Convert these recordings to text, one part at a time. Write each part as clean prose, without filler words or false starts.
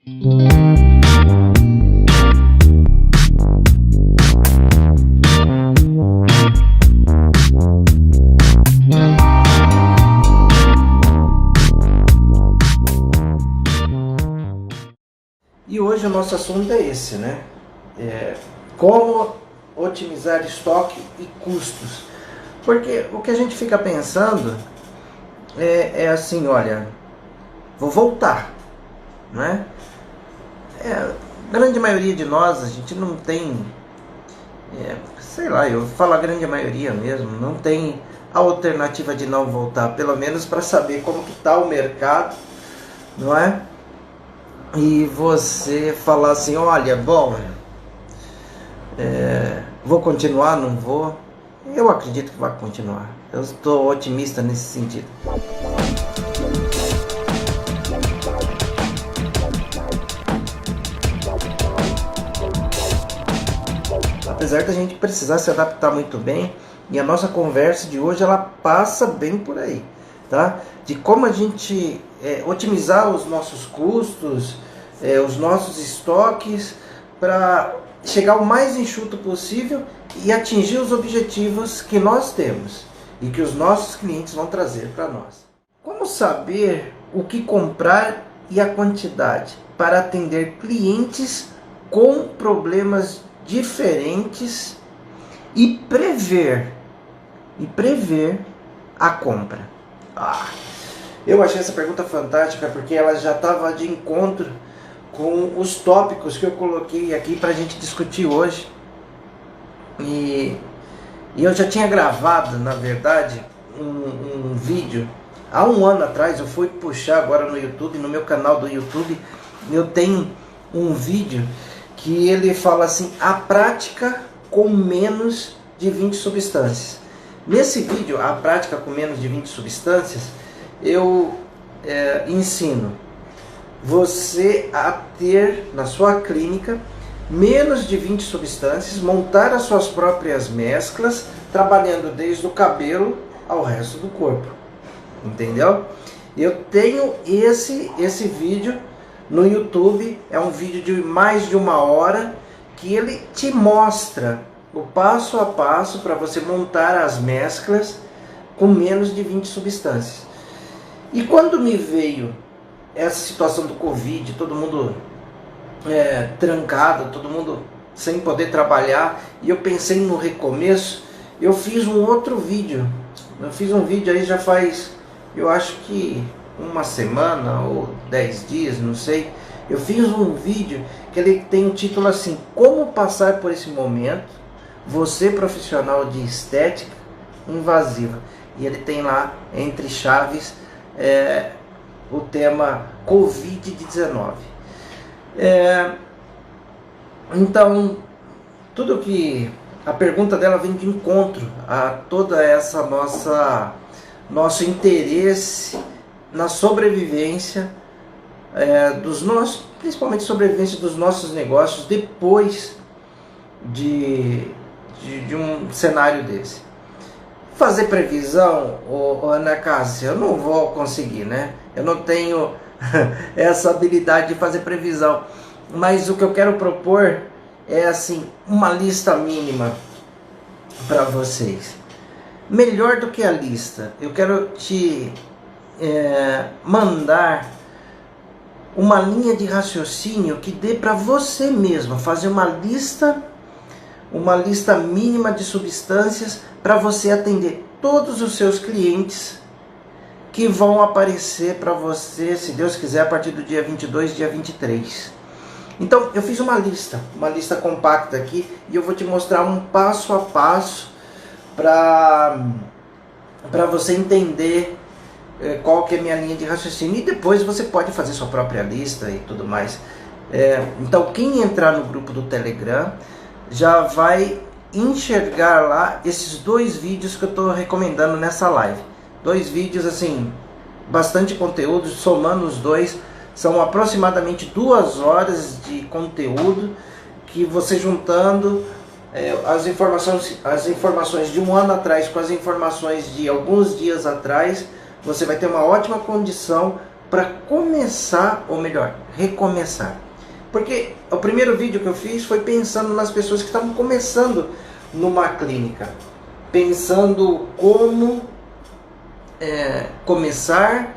E hoje o nosso assunto é esse, né? Como otimizar estoque e custos. Porque o que a gente fica pensando é assim, olha, vou voltar, né? A grande maioria de nós, a gente não tem, sei lá, eu falo a grande maioria mesmo, não tem a alternativa de não voltar, pelo menos para saber como que está o mercado, não é? E você falar assim, olha, bom, vou continuar, não vou? Eu acredito que vai continuar. Eu estou otimista nesse sentido. Apesar da gente precisar se adaptar muito bem, e a nossa conversa de hoje ela passa bem por aí, tá? De como a gente otimizar os nossos custos, os nossos estoques, para chegar o mais enxuto possível e atingir os objetivos que nós temos e que os nossos clientes vão trazer para nós. Como saber o que comprar e a quantidade para atender clientes com problemas diferentes e prever a compra? Eu achei essa pergunta fantástica porque ela já estava de encontro com os tópicos que eu coloquei aqui para a gente discutir hoje. E eu já tinha gravado, na verdade, um vídeo há um ano atrás. Eu fui puxar agora no YouTube, no meu canal do YouTube, eu tenho um vídeo que ele fala assim, a prática com menos de 20 substâncias. Nesse vídeo, a prática com menos de 20 substâncias, eu ensino você a ter na sua clínica menos de 20 substâncias, montar as suas próprias mesclas, trabalhando desde o cabelo ao resto do corpo. Entendeu? Eu tenho esse vídeo no YouTube, é um vídeo de mais de 1 hora, que ele te mostra o passo a passo para você montar as mesclas com menos de 20 substâncias. E quando me veio essa situação do Covid, todo mundo trancado, todo mundo sem poder trabalhar, e eu pensei no recomeço, eu fiz um outro vídeo. Eu fiz um vídeo aí já faz, eu acho que 1 semana ou 10 dias, não sei. Eu fiz um vídeo que ele tem um título assim, como passar por esse momento, você profissional de estética invasiva. E ele tem lá, entre chaves, o tema Covid-19. Então, tudo que a pergunta dela vem de encontro a toda essa nosso interesse na sobrevivência dos nossos, principalmente sobrevivência dos nossos negócios depois de um cenário desse. Fazer previsão, Ana Cássia, eu não vou conseguir, né? Eu não tenho essa habilidade de fazer previsão. Mas o que eu quero propor é assim, uma lista mínima para vocês. Melhor do que a lista, eu quero te mandar uma linha de raciocínio que dê para você mesmo fazer uma lista mínima de substâncias para você atender todos os seus clientes que vão aparecer para você, se Deus quiser, a partir do dia 22, dia 23. Então, eu fiz uma lista compacta aqui, e eu vou te mostrar um passo a passo para você entender qual que é a minha linha de raciocínio, e depois você pode fazer sua própria lista e tudo mais. Então, quem entrar no grupo do Telegram já vai enxergar lá esses 2 vídeos que eu estou recomendando nessa live. 2 vídeos assim, bastante conteúdo, somando os 2, são aproximadamente 2 horas de conteúdo, que você juntando as informações de 1 ano atrás com as informações de alguns dias atrás, você vai ter uma ótima condição para começar, ou melhor, recomeçar. Porque o primeiro vídeo que eu fiz foi pensando nas pessoas que estavam começando numa clínica, pensando como começar,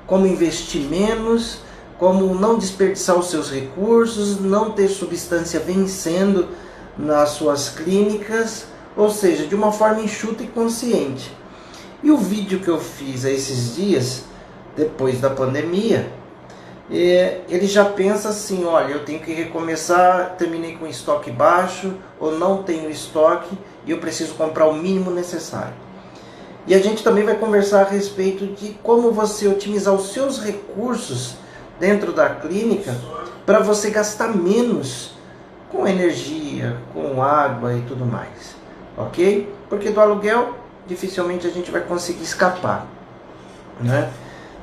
como investir menos, como não desperdiçar os seus recursos, não ter substância vencendo nas suas clínicas, ou seja, de uma forma enxuta e consciente. E o vídeo que eu fiz esses dias, depois da pandemia, ele já pensa assim, olha, eu tenho que recomeçar, terminei com estoque baixo, ou não tenho estoque, e eu preciso comprar o mínimo necessário. E a gente também vai conversar a respeito de como você otimizar os seus recursos dentro da clínica para você gastar menos com energia, com água e tudo mais, ok? Porque do aluguel dificilmente a gente vai conseguir escapar, né?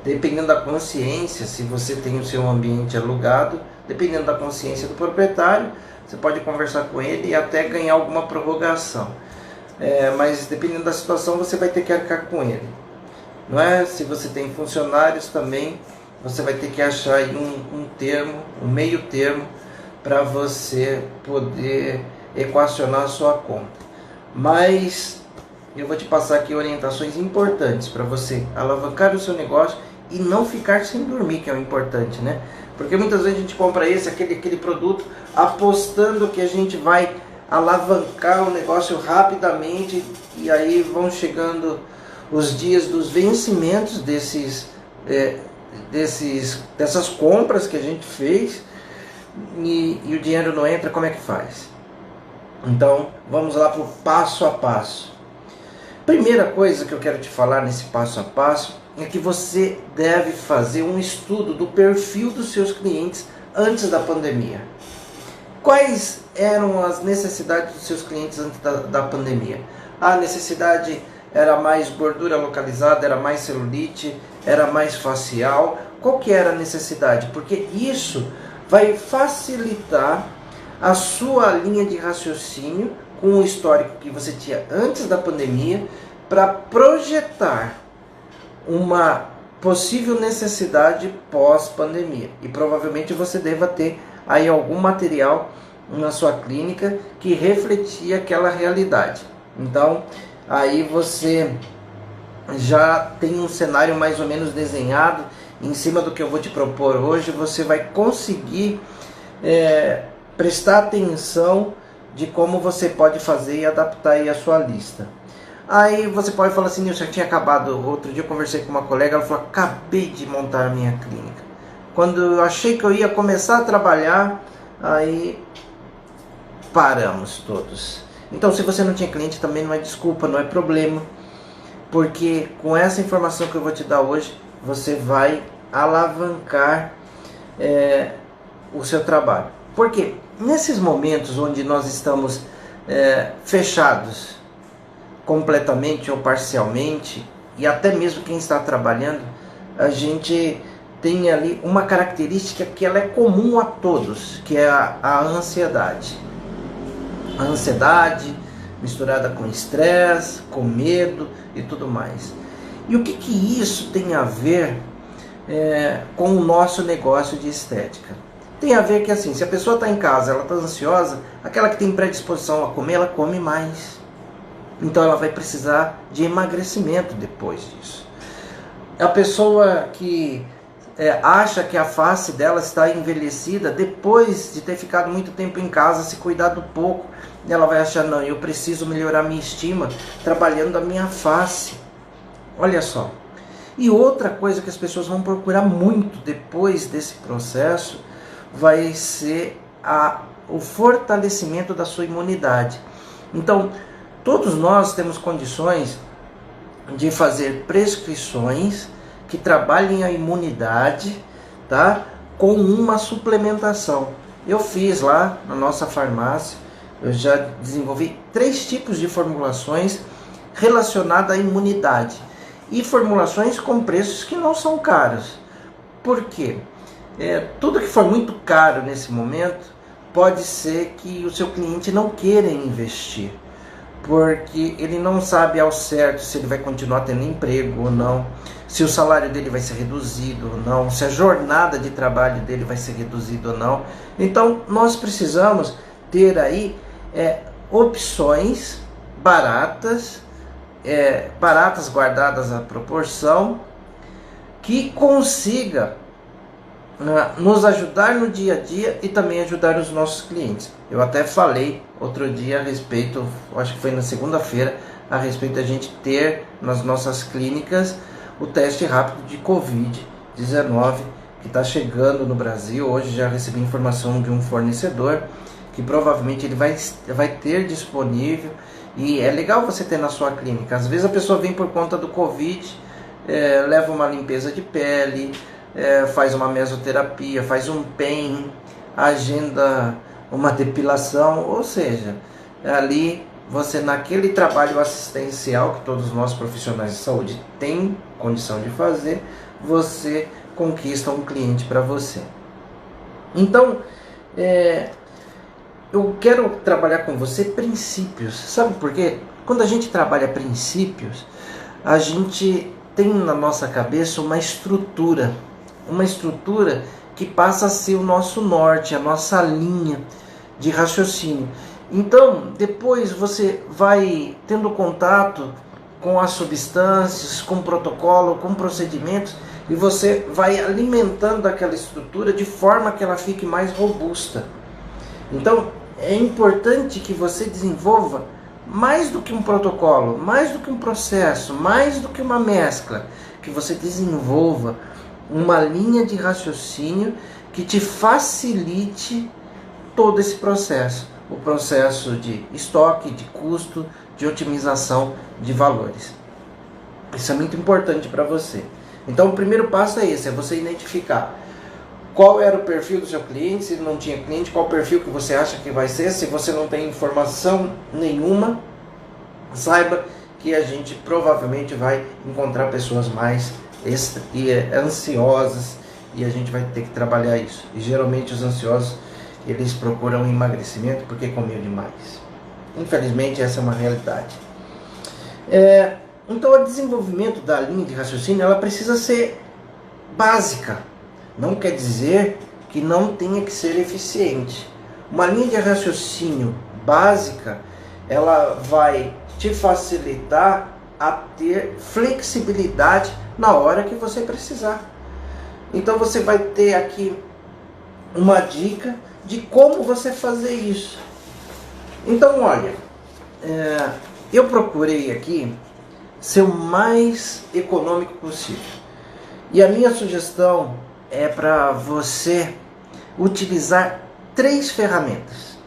Dependendo da consciência, se você tem o seu ambiente alugado, dependendo da consciência do proprietário, você pode conversar com ele e até ganhar alguma prorrogação. Mas dependendo da situação, você vai ter que arcar com ele, não é? Se você tem funcionários também, você vai ter que achar aí um meio termo para você poder equacionar a sua conta. Mas eu vou te passar aqui orientações importantes para você alavancar o seu negócio e não ficar sem dormir, que é o importante, né? Porque muitas vezes a gente compra aquele produto apostando que a gente vai alavancar o negócio rapidamente, e aí vão chegando os dias dos vencimentos dessas compras que a gente fez e o dinheiro não entra. Como é que faz? Então vamos lá para o passo a passo. Primeira coisa que eu quero te falar nesse passo a passo é que você deve fazer um estudo do perfil dos seus clientes antes da pandemia. Quais eram as necessidades dos seus clientes antes da pandemia? A necessidade era mais gordura localizada, era mais celulite, era mais facial. Qual que era a necessidade? Porque isso vai facilitar a sua linha de raciocínio com o histórico que você tinha antes da pandemia para projetar uma possível necessidade pós-pandemia. E provavelmente você deva ter aí algum material na sua clínica que refletia aquela realidade. Então, aí você já tem um cenário mais ou menos desenhado. Em cima do que eu vou te propor hoje, você vai conseguir prestar atenção de como você pode fazer e adaptar aí a sua lista. Aí você pode falar assim, Nilson, já tinha acabado. Outro dia eu conversei com uma colega, ela falou, acabei de montar a minha clínica. Quando eu achei que eu ia começar a trabalhar, aí paramos todos. Então, se você não tinha cliente, também não é desculpa, não é problema, porque com essa informação que eu vou te dar hoje, você vai alavancar o seu trabalho. Porque nesses momentos onde nós estamos fechados completamente ou parcialmente, e até mesmo quem está trabalhando, a gente tem ali uma característica que ela é comum a todos, que é a ansiedade. A ansiedade misturada com estresse, com medo e tudo mais. E o que isso tem a ver com o nosso negócio de estética? Tem a ver que assim, se a pessoa está em casa, ela está ansiosa, aquela que tem predisposição a comer, ela come mais. Então ela vai precisar de emagrecimento depois disso. A pessoa que acha que a face dela está envelhecida, depois de ter ficado muito tempo em casa, se cuidado pouco, ela vai achar, não, eu preciso melhorar minha estima trabalhando a minha face. Olha só. E outra coisa que as pessoas vão procurar muito depois desse processo vai ser o fortalecimento da sua imunidade. Então, todos nós temos condições de fazer prescrições que trabalhem a imunidade, tá? Com uma suplementação. Eu fiz lá na nossa farmácia, eu já desenvolvi 3 tipos de formulações relacionadas à imunidade. E formulações com preços que não são caros. Por quê? Tudo que for muito caro nesse momento, pode ser que o seu cliente não queira investir, porque ele não sabe ao certo se ele vai continuar tendo emprego ou não, se o salário dele vai ser reduzido ou não, se a jornada de trabalho dele vai ser reduzida ou não. Então nós precisamos ter aí opções baratas, baratas guardadas à proporção, que consiga nos ajudar no dia a dia e também ajudar os nossos clientes. Eu até falei outro dia a respeito, acho que foi na segunda-feira, a respeito da gente ter nas nossas clínicas o teste rápido de Covid-19 que está chegando no Brasil. Hoje já recebi informação de um fornecedor que provavelmente ele vai ter disponível, e é legal você ter na sua clínica. Às vezes a pessoa vem por conta do Covid, leva uma limpeza de pele, faz uma mesoterapia, faz um PEN, agenda uma depilação, ou seja, ali você, naquele trabalho assistencial que todos nós profissionais de saúde têm condição de fazer, você conquista um cliente para você. Então, eu quero trabalhar com você princípios. Sabe por quê? Quando a gente trabalha princípios, a gente tem na nossa cabeça uma estrutura que passa a ser o nosso norte, a nossa linha de raciocínio. Então, depois você vai tendo contato com as substâncias, com o protocolo, com procedimentos, e você vai alimentando aquela estrutura de forma que ela fique mais robusta. Então, é importante que você desenvolva mais do que um protocolo, mais do que um processo, mais do que uma mescla, que você desenvolva uma linha de raciocínio que te facilite todo esse processo, o processo de estoque, de custo, de otimização de valores. Isso é muito importante para você. Então o primeiro passo é esse, é você identificar qual era o perfil do seu cliente. Se não tinha cliente, qual o perfil que você acha que vai ser. Se você não tem informação nenhuma, saiba que a gente provavelmente vai encontrar pessoas mais ansiosas, e a gente vai ter que trabalhar isso. E geralmente os ansiosos, eles procuram emagrecimento porque comeu demais. Infelizmente essa é uma realidade. Então o desenvolvimento da linha de raciocínio, ela precisa ser básica. Não quer dizer que não tenha que ser eficiente. Uma linha de raciocínio básica, ela vai te facilitar a ter flexibilidade na hora que você precisar. Então você vai ter aqui uma dica de como você fazer isso. Então olha, eu procurei aqui ser o mais econômico possível. E a minha sugestão é para você utilizar 3 ferramentas.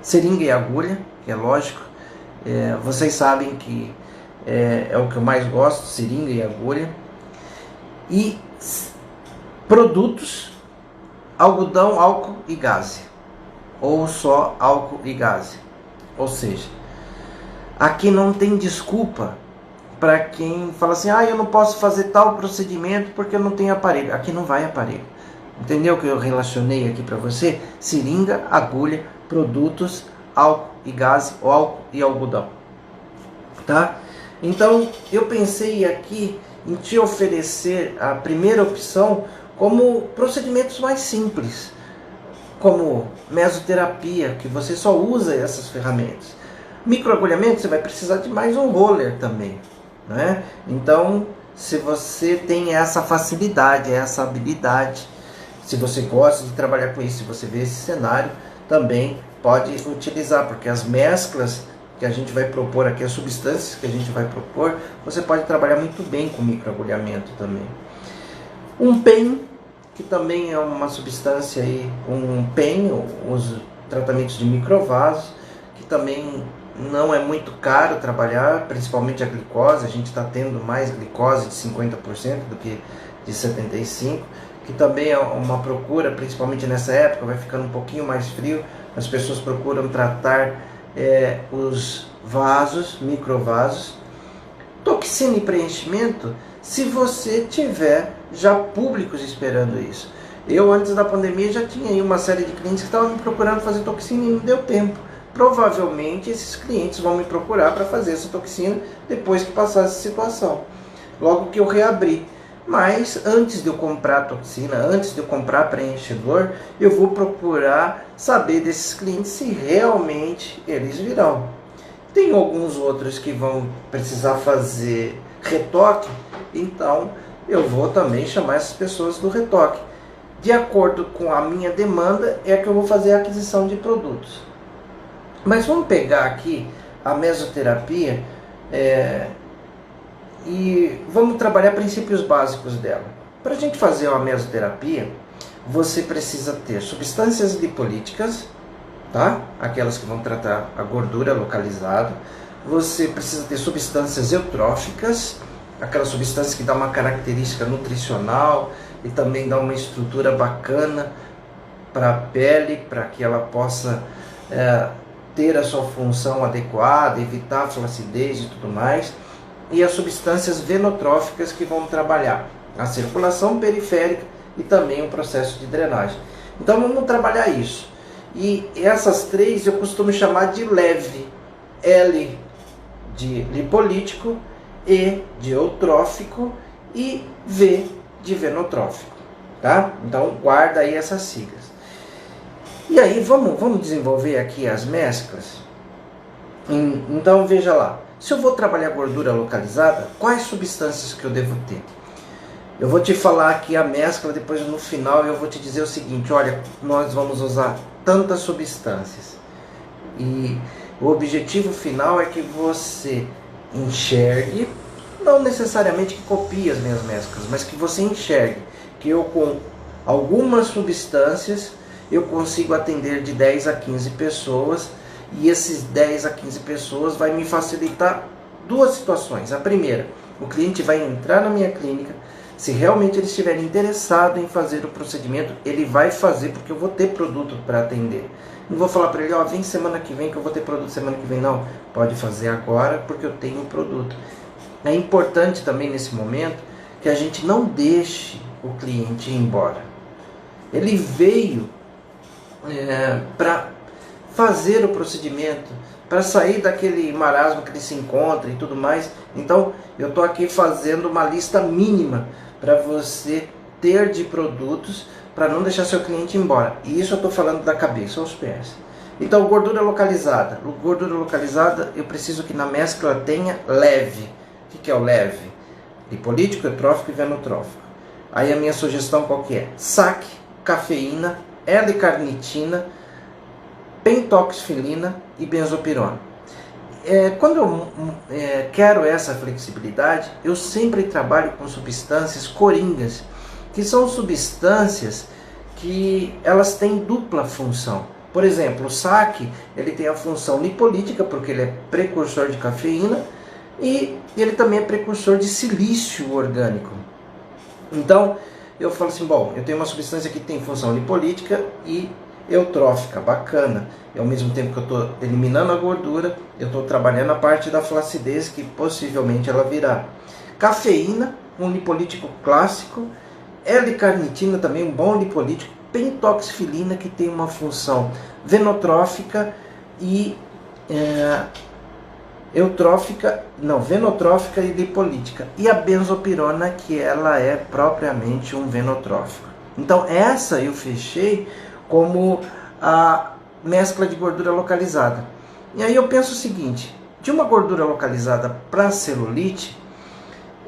Seringa e agulha, que é lógico. Vocês sabem que é o que eu mais gosto, seringa e agulha. E produtos, algodão, álcool e gaze. Ou só álcool e gaze. Ou seja, aqui não tem desculpa para quem fala assim: eu não posso fazer tal procedimento porque eu não tenho aparelho. Aqui não vai aparelho. Entendeu o que eu relacionei aqui para você? Seringa, agulha, produtos, álcool e gaze, ou álcool e algodão. Tá? Então eu pensei aqui em te oferecer a primeira opção como procedimentos mais simples, como mesoterapia, que você só usa essas ferramentas. Microagulhamento, você vai precisar de mais um roller também, né? Então, se você tem essa facilidade, essa habilidade, se você gosta de trabalhar com isso, se você vê esse cenário, também pode utilizar, porque as mesclas que a gente vai propor aqui, as substâncias que a gente vai propor, você pode trabalhar muito bem com microagulhamento também. Um PEN, que também é uma substância aí, um PEN, os tratamentos de microvasos, que também não é muito caro trabalhar, principalmente a glicose. A gente está tendo mais glicose de 50% do que de 75%, que também é uma procura, principalmente nessa época, vai ficando um pouquinho mais frio, as pessoas procuram tratar os vasos, microvasos. Toxina e preenchimento, se você tiver já públicos esperando isso. Eu, antes da pandemia, já tinha aí uma série de clientes que estavam me procurando fazer toxina e não deu tempo. Provavelmente esses clientes vão me procurar para fazer essa toxina depois que passar essa situação. logo que eu reabrir. Mas antes de eu comprar toxina, antes de eu comprar preenchedor, eu vou procurar saber desses clientes se realmente eles virão. Tem alguns outros que vão precisar fazer retoque, então eu vou também chamar essas pessoas do retoque. De acordo com a minha demanda é que eu vou fazer a aquisição de produtos. Mas vamos pegar aqui a mesoterapia e vamos trabalhar princípios básicos dela. Para a gente fazer uma mesoterapia, você precisa ter substâncias lipolíticas, tá? Aquelas que vão tratar a gordura localizada. Você precisa ter substâncias eutróficas, aquelas substâncias que dão uma característica nutricional e também dão uma estrutura bacana para a pele, para que ela possa ter a sua função adequada, evitar a flacidez e tudo mais. E as substâncias venotróficas que vão trabalhar a circulação periférica e também o processo de drenagem. Então vamos trabalhar isso. E essas três eu costumo chamar de leve. L de lipolítico, E de eutrófico e V de venotrófico. Tá? Então guarda aí essas siglas. E aí vamos desenvolver aqui as mesclas. Então veja lá. Se eu vou trabalhar gordura localizada, quais substâncias que eu devo ter? Eu vou te falar aqui a mescla, depois no final eu vou te dizer o seguinte, olha, nós vamos usar tantas substâncias. E o objetivo final é que você enxergue, não necessariamente que copie as minhas mesclas, mas que você enxergue que eu com algumas substâncias eu consigo atender de 10 a 15 pessoas. E esses 10 a 15 pessoas vai me facilitar duas situações. A primeira, o cliente vai entrar na minha clínica, se realmente ele estiver interessado em fazer o procedimento, ele vai fazer porque eu vou ter produto para atender. Não vou falar para ele, ó, vem semana que vem que eu vou ter produto semana que vem. Não, pode fazer agora porque eu tenho o produto. É importante também nesse momento que a gente não deixe o cliente ir embora. Ele veio para fazer o procedimento, para sair daquele marasmo que ele se encontra e tudo mais. Então eu estou aqui fazendo uma lista mínima para você ter de produtos, para não deixar seu cliente ir embora. E isso eu estou falando da cabeça aos pés. Então gordura localizada. Gordura localizada eu preciso que na mescla tenha leve. O que é o leve? Lipolítico, eutrófico e venotrófico. Aí a minha sugestão qual que é? Saque, cafeína, L-carnitina, pentoxifilina e benzopirona. Quando eu quero essa flexibilidade, eu sempre trabalho com substâncias coringas, que são substâncias que elas têm dupla função. Por exemplo, o saque, ele tem a função lipolítica, porque ele é precursor de cafeína, e ele também é precursor de silício orgânico. Então, eu falo assim, bom, eu tenho uma substância que tem função lipolítica e eutrófica, bacana. E ao mesmo tempo que eu estou eliminando a gordura, eu estou trabalhando a parte da flacidez que possivelmente ela virá. Cafeína, um lipolítico clássico. L-carnitina também, um bom lipolítico. Pentoxifilina, que tem uma função venotrófica e lipolítica. E a benzopirona, que ela é propriamente um venotrófico. Então essa eu fechei como a mescla de gordura localizada. E aí eu penso o seguinte, de uma gordura localizada para celulite,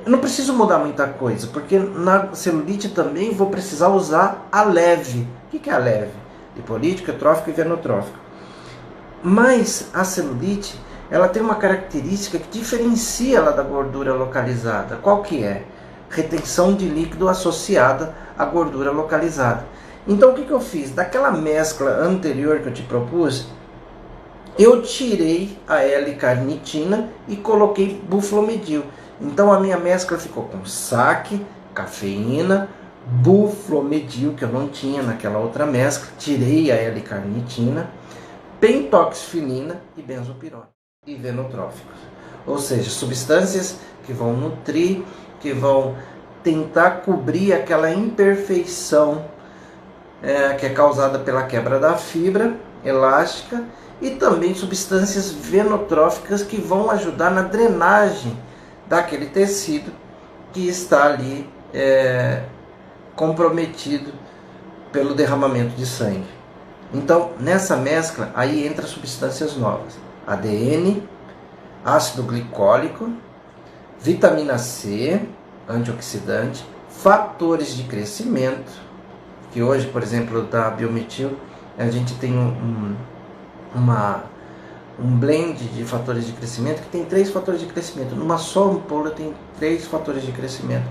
eu não preciso mudar muita coisa, porque na celulite também vou precisar usar a leve. O que é a leve? Lipolítica, eutrófica e venotrófica. Mas a celulite, ela tem uma característica que diferencia ela da gordura localizada. Qual que é? Retenção de líquido associada à gordura localizada. Então o que eu fiz? Daquela mescla anterior que eu te propus, eu tirei a L-carnitina e coloquei buflomidil. Então a minha mescla ficou com saque, cafeína, buflomidil, que eu não tinha naquela outra mescla, tirei a L-carnitina, pentoxifilina e benzopirona e venotróficos. Ou seja, substâncias que vão nutrir, que vão tentar cobrir aquela imperfeição que é causada pela quebra da fibra elástica, e também substâncias venotróficas que vão ajudar na drenagem daquele tecido que está ali comprometido pelo derramamento de sangue. Então, nessa mescla, aí entra substâncias novas. ADN, ácido glicólico, vitamina C, antioxidante, fatores de crescimento, que hoje, por exemplo, da Biometil, a gente tem um blend de fatores de crescimento que tem 3 fatores de crescimento. Numa só ampola tem 3 fatores de crescimento.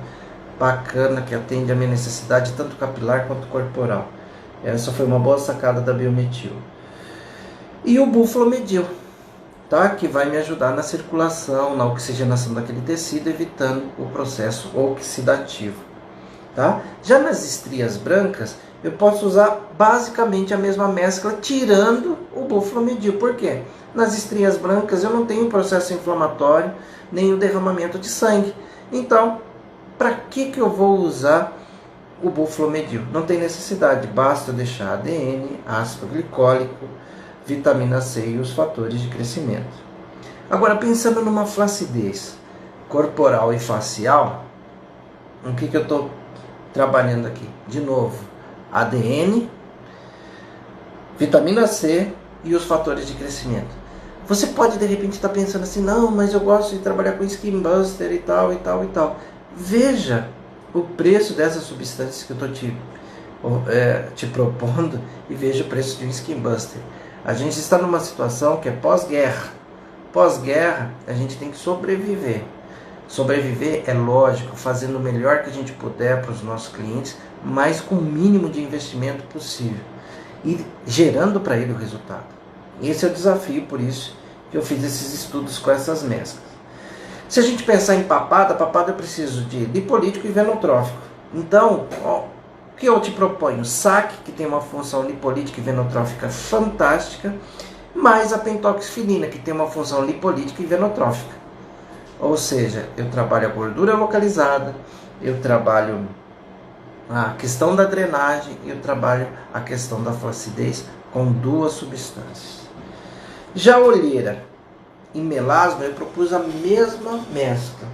Bacana, que atende a minha necessidade tanto capilar quanto corporal. Essa foi uma boa sacada da Biometil. E o Buflomedil, tá? Que vai me ajudar na circulação, na oxigenação daquele tecido, evitando o processo oxidativo. Tá? Já nas estrias brancas, eu posso usar basicamente a mesma mescla, tirando o Buflomedil. Por quê? Nas estrias brancas eu não tenho processo inflamatório, nem o derramamento de sangue. Então, para que eu vou usar o Buflomedil? Não tem necessidade, basta eu deixar ADN, ácido glicólico, vitamina C e os fatores de crescimento. Agora, pensando numa flacidez corporal e facial, o que eu estou trabalhando aqui? De novo, ADN, vitamina C e os fatores de crescimento. Você pode de repente estar pensando assim, não, mas eu gosto de trabalhar com Skin Buster e tal, e tal, e tal. Veja o preço dessas substâncias que eu estou te propondo e veja o preço de um Skin Buster. A gente está numa situação que é pós-guerra. Pós-guerra, a gente tem que sobreviver. Sobreviver é lógico, fazendo o melhor que a gente puder para os nossos clientes, mas com o mínimo de investimento possível e gerando para ele o resultado. Esse é o desafio, por isso que eu fiz esses estudos com essas mesclas. Se a gente pensar em papada eu preciso de lipolítico e venotrófico. Então, o que eu te proponho? SAC, que tem uma função lipolítica e venotrófica fantástica, mais a pentoxifilina, que tem uma função lipolítica e venotrófica. Ou seja, eu trabalho a gordura localizada, eu trabalho a questão da drenagem e eu trabalho a questão da flacidez com 2 substâncias. Já a olheira e melasma, eu propus a mesma mescla,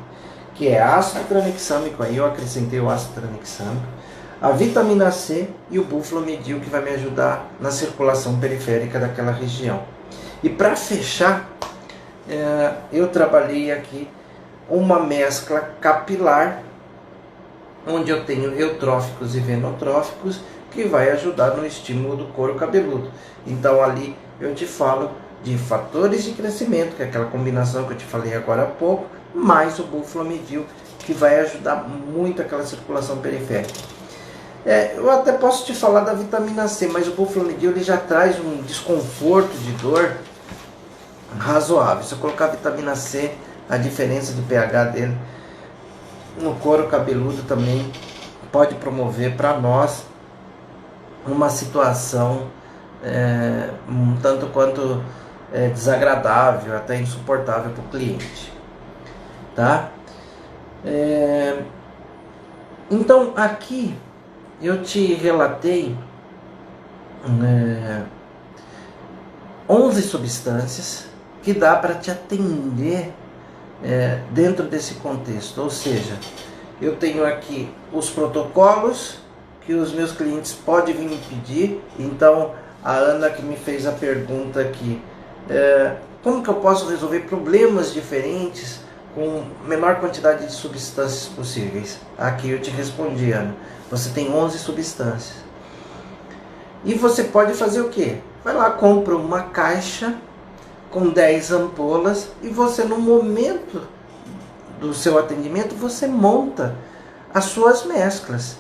que é ácido tranexâmico, aí eu acrescentei o ácido tranexâmico, a vitamina C e o Buflomedil, que vai me ajudar na circulação periférica daquela região. E para fechar, eu trabalhei aqui uma mescla capilar, onde eu tenho eutróficos e venotróficos, que vai ajudar no estímulo do couro cabeludo. Então ali eu te falo de fatores de crescimento, que é aquela combinação que eu te falei agora há pouco, mais o Buflomedil, que vai ajudar muito aquela circulação periférica. Eu até posso te falar da vitamina C, mas o Buflomedil ele já traz um desconforto de dor razoável. Se eu colocar a vitamina C, a diferença de pH dele no couro cabeludo também pode promover para nós uma situação um tanto quanto desagradável, até insuportável para o cliente, tá? Então aqui eu te relatei 11 substâncias que dá para te atender dentro desse contexto. Ou seja, eu tenho aqui os protocolos que os meus clientes podem vir me pedir. Então a Ana que me fez a pergunta aqui, como que eu posso resolver problemas diferentes com menor quantidade de substâncias possíveis? Aqui eu te respondi, Ana, você tem 11 substâncias e você pode fazer o que? Vai lá, compra uma caixa com 10 ampolas e você, no momento do seu atendimento, você monta as suas mesclas.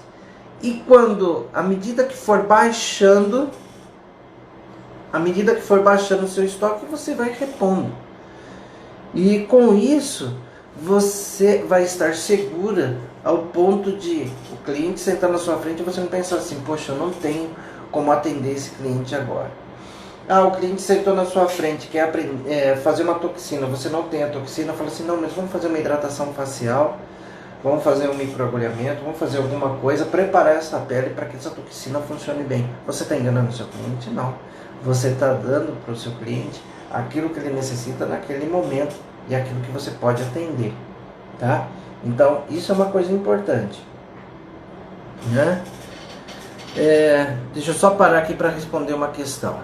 E quando, à medida que for baixando o seu estoque, você vai repondo. E com isso, você vai estar segura ao ponto de o cliente sentar na sua frente e você não pensar assim, poxa, eu não tenho como atender esse cliente agora. O cliente sentou na sua frente, quer fazer uma toxina, você não tem a toxina, fala assim, não, mas vamos fazer uma hidratação facial, vamos fazer um microagulhamento, vamos fazer alguma coisa, preparar essa pele para que essa toxina funcione bem. Você está enganando o seu cliente? Não. Você está dando para o seu cliente aquilo que ele necessita naquele momento e aquilo que você pode atender. tá? Então isso é uma coisa importante, né? Deixa eu só parar aqui para responder uma questão.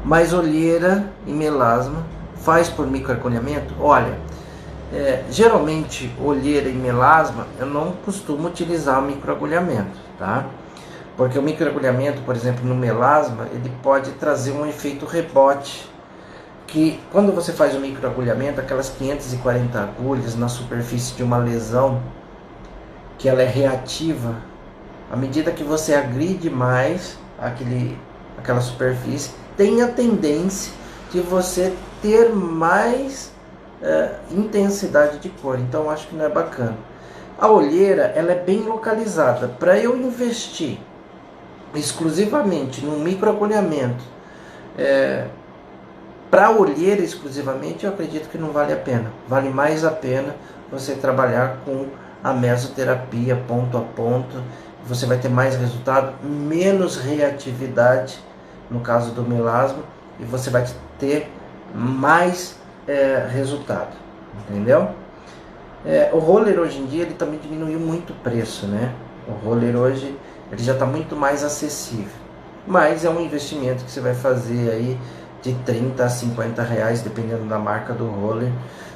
Mais olheira e melasma faz por microagulhamento? Olha, geralmente olheira e melasma eu não costumo utilizar o microagulhamento, tá? Porque o microagulhamento, por exemplo, no melasma, ele pode trazer um efeito rebote, que quando você faz o microagulhamento, aquelas 540 agulhas na superfície de uma lesão, que ela é reativa, à medida que você agride mais aquela superfície, tem a tendência de você ter mais intensidade de cor. Então acho que não é bacana. A olheira, ela é bem localizada. Para eu investir exclusivamente no microagulhamento, para olheira exclusivamente, eu acredito que não vale a pena. Vale mais a pena você trabalhar com a mesoterapia ponto a ponto. Você vai ter mais resultado, menos reatividade no caso do melasma, e você vai ter mais resultado, entendeu? O roller hoje em dia ele também diminuiu muito o preço, né? O roller hoje ele já está muito mais acessível, mas é um investimento que você vai fazer aí de 30 a 50 reais, dependendo da marca do roller.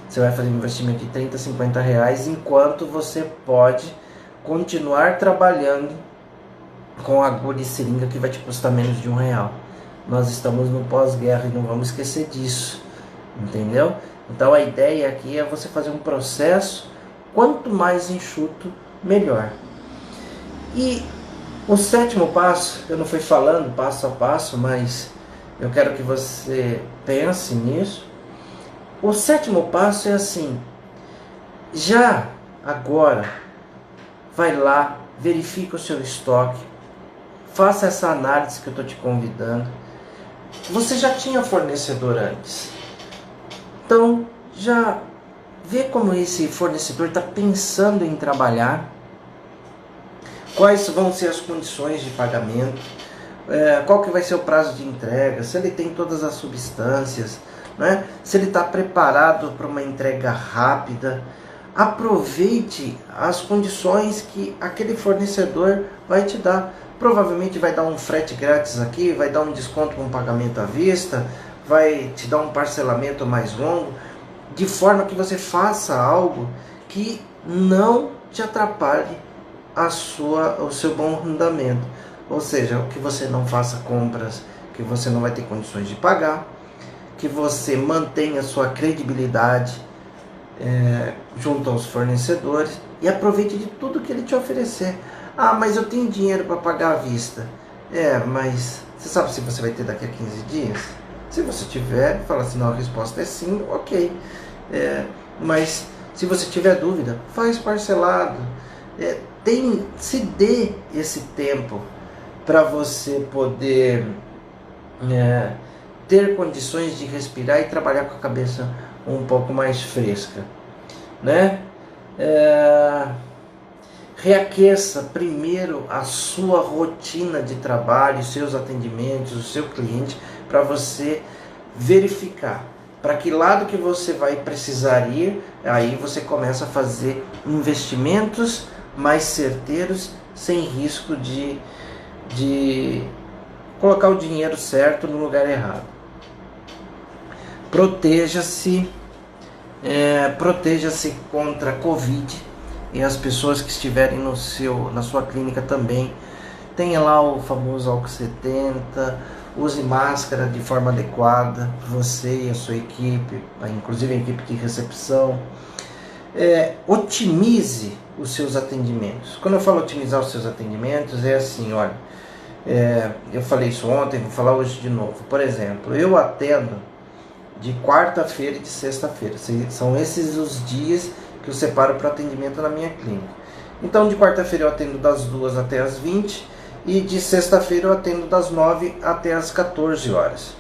Você vai fazer um investimento de 30 a 50 reais, enquanto você pode continuar trabalhando com agulha e seringa, que vai te custar menos de R$1. Nós estamos no pós-guerra e não vamos esquecer disso, entendeu? Então a ideia aqui é você fazer um processo, quanto mais enxuto, melhor. E o 7º passo, eu não fui falando passo a passo, mas eu quero que você pense nisso. O 7º passo é assim: já agora, vai lá, verifica o seu estoque, faça essa análise que eu estou te convidando. Você já tinha fornecedor antes, então já vê como esse fornecedor está pensando em trabalhar, quais vão ser as condições de pagamento, qual que vai ser o prazo de entrega, se ele tem todas as substâncias, né? Se ele está preparado para uma entrega rápida. Aproveite as condições que aquele fornecedor vai te dar. Provavelmente vai dar um frete grátis aqui, vai dar um desconto com pagamento à vista, vai te dar um parcelamento mais longo, de forma que você faça algo que não te atrapalhe o seu bom andamento. Ou seja, que você não faça compras que você não vai ter condições de pagar, que você mantenha sua credibilidade junto aos fornecedores, e aproveite de tudo que ele te oferecer. Ah, mas eu tenho dinheiro para pagar à vista. Mas você sabe se você vai ter daqui a 15 dias? Se você tiver, fala assim, não, a resposta é sim, ok. Mas se você tiver dúvida, faz parcelado. Se dê esse tempo para você poder ter condições de respirar e trabalhar com a cabeça um pouco mais fresca, né? Reaqueça primeiro a sua rotina de trabalho, seus atendimentos, o seu cliente, para você verificar para que lado que você vai precisar ir. Aí você começa a fazer investimentos mais certeiros, sem risco de colocar o dinheiro certo no lugar errado. Proteja-se contra a Covid, e as pessoas que estiverem na sua clínica também. Tenha lá o famoso álcool 70, use máscara de forma adequada, você e a sua equipe, inclusive a equipe de recepção. Otimize os seus atendimentos. Quando eu falo otimizar os seus atendimentos, é assim, olha, eu falei isso ontem, vou falar hoje de novo. Por exemplo, eu atendo de quarta-feira e de sexta-feira. São esses os dias que eu separo para atendimento na minha clínica. Então, de quarta-feira eu atendo das 2 até as 20, e de sexta-feira eu atendo das 9 até as 14 horas.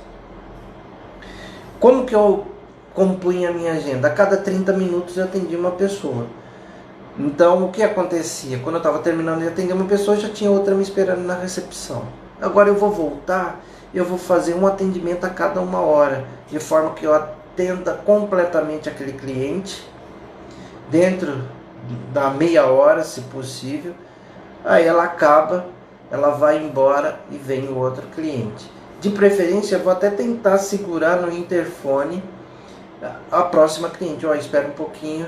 Como que eu compunha a minha agenda? A cada 30 minutos eu atendia uma pessoa. Então, o que acontecia? Quando eu estava terminando de atender uma pessoa, já tinha outra me esperando na recepção. Agora eu vou voltar, eu vou fazer um atendimento a cada 1 hora, de forma que eu atenda completamente aquele cliente dentro da meia hora, se possível. Aí ela acaba, ela vai embora e vem o outro cliente. De preferência, eu vou até tentar segurar no interfone a próxima cliente. Ó, espera um pouquinho,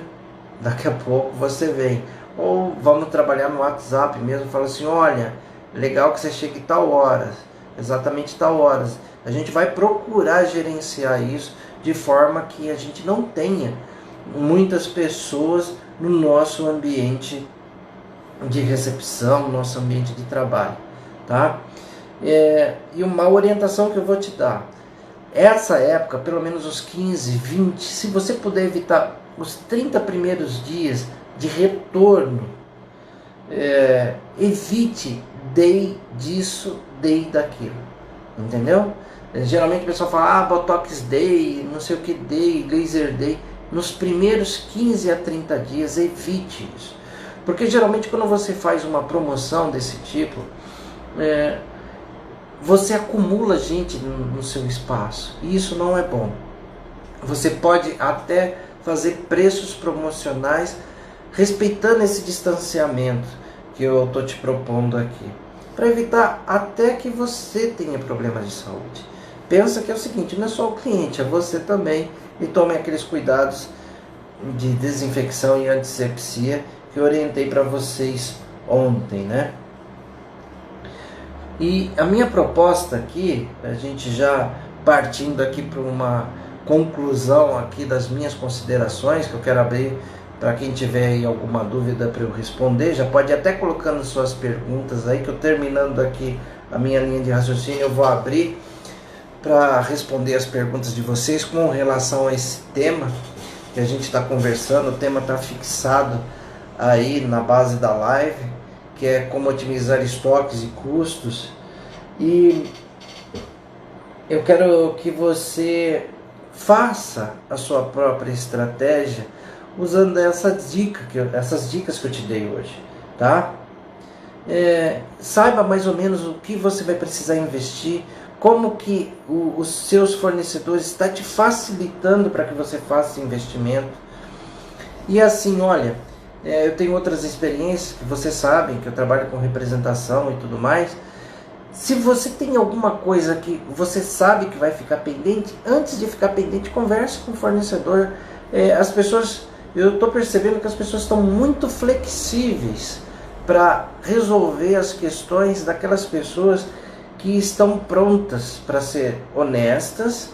daqui a pouco você vem. Ou vamos trabalhar no WhatsApp mesmo, fala assim, olha, legal que você chegue tal horas, exatamente tal horas. A gente vai procurar gerenciar isso de forma que a gente não tenha muitas pessoas no nosso ambiente de recepção, nosso ambiente de trabalho, tá? E uma orientação que eu vou te dar, essa época, pelo menos os 15, 20, se você puder evitar os 30 primeiros dias de retorno, evite day disso, day daquilo, entendeu? Geralmente o pessoal fala, Botox Day, não sei o que Day, Laser Day. Nos primeiros 15 a 30 dias, evite isso. Porque geralmente quando você faz uma promoção desse tipo, você acumula gente no seu espaço. E isso não é bom. Você pode até fazer preços promocionais respeitando esse distanciamento que eu estou te propondo aqui. Para evitar até que você tenha problemas de saúde. Pensa que é o seguinte, não é só o cliente, é você também. E tome aqueles cuidados de desinfecção e antisepsia que eu orientei para vocês ontem, né? E a minha proposta aqui, a gente já partindo aqui para uma conclusão aqui das minhas considerações, que eu quero abrir para quem tiver aí alguma dúvida para eu responder, já pode ir até colocando suas perguntas aí, que eu terminando aqui a minha linha de raciocínio, eu vou abrir para responder as perguntas de vocês com relação a esse tema que a gente está conversando. O tema está fixado aí na base da live, que é como otimizar estoques e custos. E eu quero que você faça a sua própria estratégia usando essas dicas que eu te dei hoje, tá? Saiba mais ou menos o que você vai precisar investir, como que os seus fornecedores estão te facilitando para que você faça esse investimento. E assim, olha, eu tenho outras experiências que vocês sabem, que eu trabalho com representação e tudo mais. Se você tem alguma coisa que você sabe que vai ficar pendente, antes de ficar pendente, converse com o fornecedor. As pessoas, eu estou percebendo que as pessoas estão muito flexíveis para resolver as questões daquelas pessoas que estão prontas para ser honestas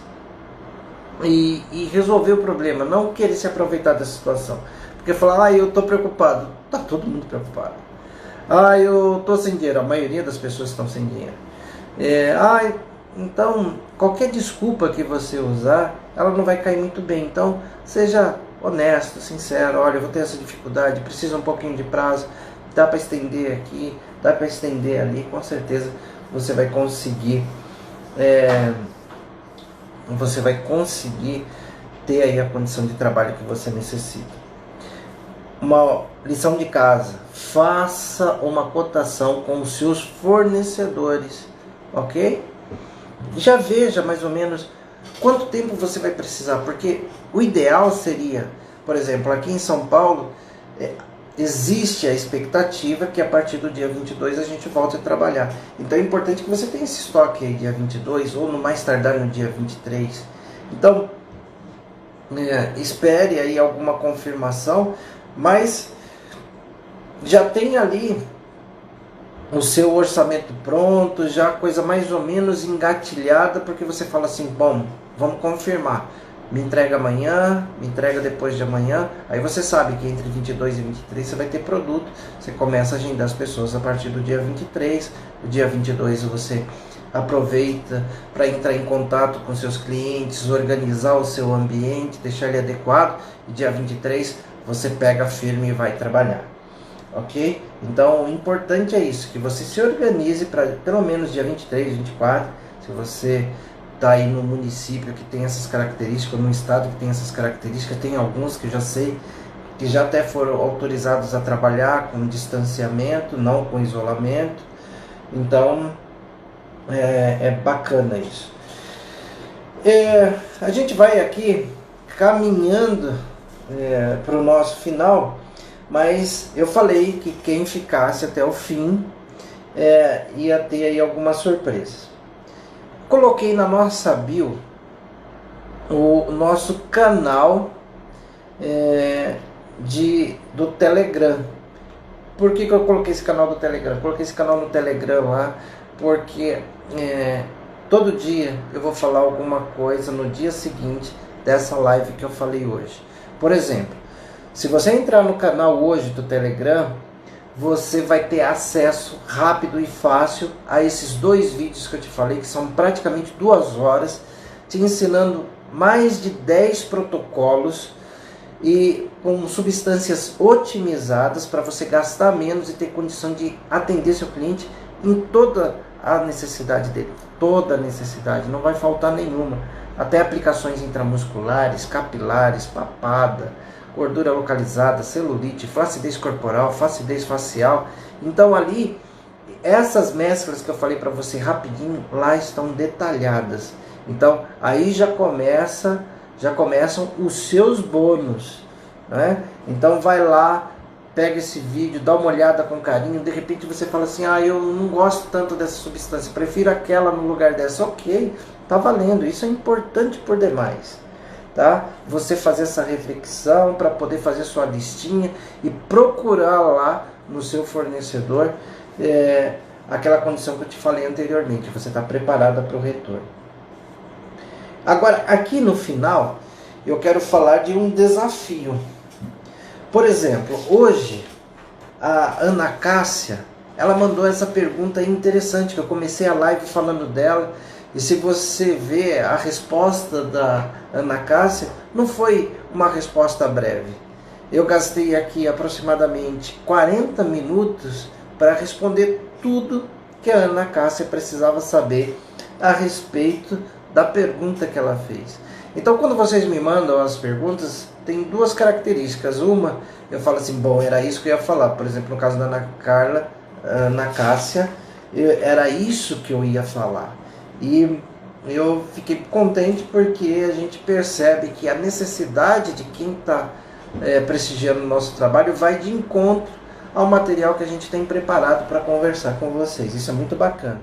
e resolver o problema, não querer se aproveitar da situação. Porque falar, eu estou preocupado, está todo mundo preocupado. Eu estou sem dinheiro, a maioria das pessoas estão sem dinheiro. Então, qualquer desculpa que você usar, ela não vai cair muito bem. Então, seja honesto, sincero, olha, eu vou ter essa dificuldade, precisa um pouquinho de prazo, dá para estender aqui, dá para estender ali, com certeza você vai conseguir ter aí a condição de trabalho que você necessita. Uma lição de casa: faça uma cotação com os seus fornecedores, ok? Já veja mais ou menos quanto tempo você vai precisar, porque o ideal seria, por exemplo, aqui em São Paulo, existe a expectativa que a partir do dia 22 a gente volte a trabalhar. Então é importante que você tenha esse estoque aí dia 22 ou no mais tardar no dia 23. Então, espere aí alguma confirmação, mas já tem ali o seu orçamento pronto, já coisa mais ou menos engatilhada, porque você fala assim, bom, vamos confirmar. Me entrega amanhã, me entrega depois de amanhã. Aí você sabe que entre 22 e 23 você vai ter produto. Você começa a agendar as pessoas a partir do dia 23. O dia 22 você aproveita para entrar em contato com seus clientes, organizar o seu ambiente, deixar ele adequado. E dia 23 você pega firme e vai trabalhar. Ok? Então o importante é isso, que você se organize para pelo menos dia 23, 24. Se você está aí no município que tem essas características, no estado que tem essas características, tem alguns que eu já sei que já até foram autorizados a trabalhar com distanciamento, não com isolamento. Então é bacana isso. A gente vai aqui caminhando para o nosso final, mas eu falei que quem ficasse até o fim ia ter aí algumas surpresas. Coloquei na nossa bio o nosso canal do Telegram. Por que eu coloquei esse canal do Telegram? Coloquei esse canal no Telegram lá porque todo dia eu vou falar alguma coisa no dia seguinte dessa live que eu falei hoje. Por exemplo, se você entrar no canal hoje do Telegram, você vai ter acesso rápido e fácil a esses 2 vídeos que eu te falei, que são praticamente 2 horas, te ensinando mais de 10 protocolos e com substâncias otimizadas para você gastar menos e ter condição de atender seu cliente em toda a necessidade dele. Toda a necessidade, não vai faltar nenhuma. Até aplicações intramusculares, capilares, papada, gordura localizada, celulite, flacidez corporal, flacidez facial. Então ali, essas mesclas que eu falei para você rapidinho, lá estão detalhadas. Então aí já começam os seus bônus, né? Então vai lá, pega esse vídeo, dá uma olhada com carinho. De repente você fala assim, eu não gosto tanto dessa substância, prefiro aquela no lugar dessa. Ok, tá valendo, isso é importante por demais, tá? Você fazer essa reflexão para poder fazer sua listinha e procurar lá no seu fornecedor aquela condição que eu te falei anteriormente, você está preparada para o retorno. Agora, aqui no final, eu quero falar de um desafio. Por exemplo, hoje, a Ana Cássia, ela mandou essa pergunta interessante, que eu comecei a live falando dela, e se você vê a resposta da Ana Cássia, não foi uma resposta breve. Eu gastei aqui aproximadamente 40 minutos para responder tudo que a Ana Cássia precisava saber a respeito da pergunta que ela fez. Então, quando vocês me mandam as perguntas, tem 2 características. Uma, eu falo assim, bom, era isso que eu ia falar. Por exemplo, no caso da Ana Cássia, era isso que eu ia falar. E eu fiquei contente porque a gente percebe que a necessidade de quem está prestigiando o nosso trabalho vai de encontro ao material que a gente tem preparado para conversar com vocês. Isso é muito bacana.